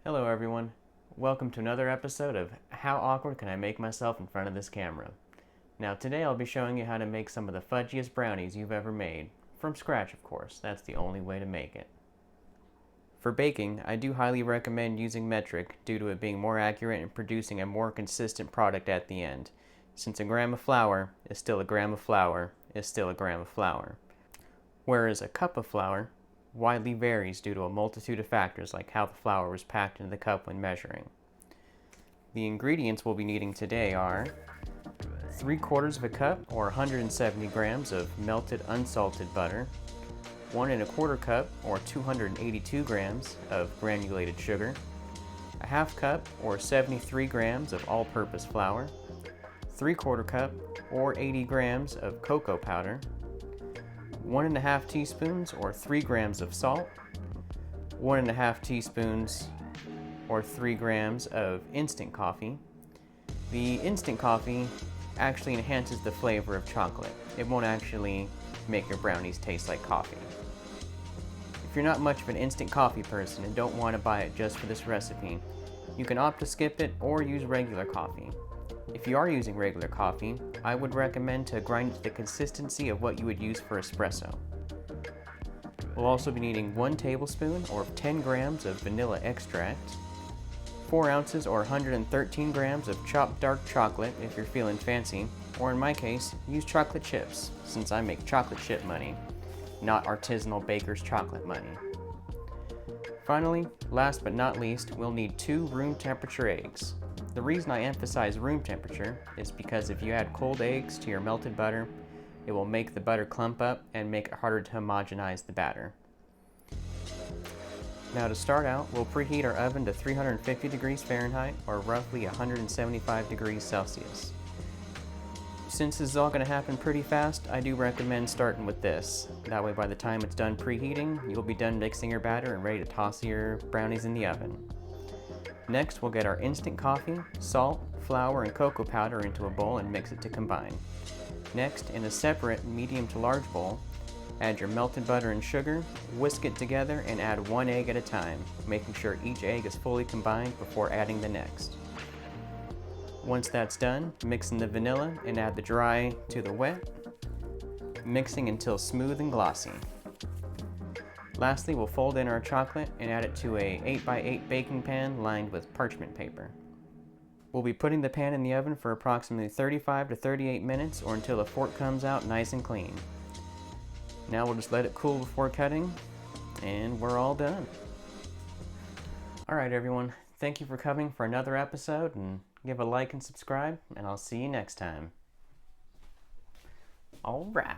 Hello everyone, welcome to another episode of How Awkward Can I Make Myself in Front of This Camera. Now today I'll be showing you how to make some of the fudgiest brownies you've ever made. From scratch, of course, that's the only way to make it. For baking, I do highly recommend using metric due to it being more accurate and producing a more consistent product at the end, since a gram of flour is still a gram of flour is still a gram of flour. Whereas a cup of flour widely varies due to a multitude of factors like how the flour was packed into the cup when measuring. The ingredients we'll be needing today are 3/4 of a cup or 170 grams of melted unsalted butter, 1 1/4 cup or 282 grams of granulated sugar, a half cup or 73 grams of all-purpose flour, 3/4 cup or 80 grams of cocoa powder, 1 1/2 teaspoons or 3 grams of salt, 1 1/2 teaspoons or 3 grams of instant coffee. The instant coffee actually enhances the flavor of chocolate. It won't actually make your brownies taste like coffee. If you're not much of an instant coffee person and don't want to buy it just for this recipe, you can opt to skip it or use regular coffee. If you are using regular coffee, I would recommend to grind it to the consistency of what you would use for espresso. We'll also be needing 1 tablespoon or 10 grams of vanilla extract, 4 ounces or 113 grams of chopped dark chocolate if you're feeling fancy, or in my case, use chocolate chips since I make chocolate chip money, not artisanal baker's chocolate money. Finally, last but not least, we'll need 2 room temperature eggs. The reason I emphasize room temperature is because if you add cold eggs to your melted butter, it will make the butter clump up and make it harder to homogenize the batter. Now to start out, we'll preheat our oven to 350 degrees Fahrenheit or roughly 175 degrees Celsius. Since this is all going to happen pretty fast, I do recommend starting with this. That way by the time it's done preheating, you'll be done mixing your batter and ready to toss your brownies in the oven. Next, we'll get our instant coffee, salt, flour, and cocoa powder into a bowl and mix it to combine. Next, in a separate medium to large bowl, add your melted butter and sugar, whisk it together, and add 1 egg at a time, making sure each egg is fully combined before adding the next. Once that's done, mix in the vanilla and add the dry to the wet, mixing until smooth and glossy. Lastly, we'll fold in our chocolate and add it to a 8x8 baking pan lined with parchment paper. We'll be putting the pan in the oven for approximately 35 to 38 minutes or until the fork comes out nice and clean. Now we'll just let it cool before cutting, and we're all done. Alright everyone, thank you for coming for another episode, and give a like and subscribe, and I'll see you next time. Alright.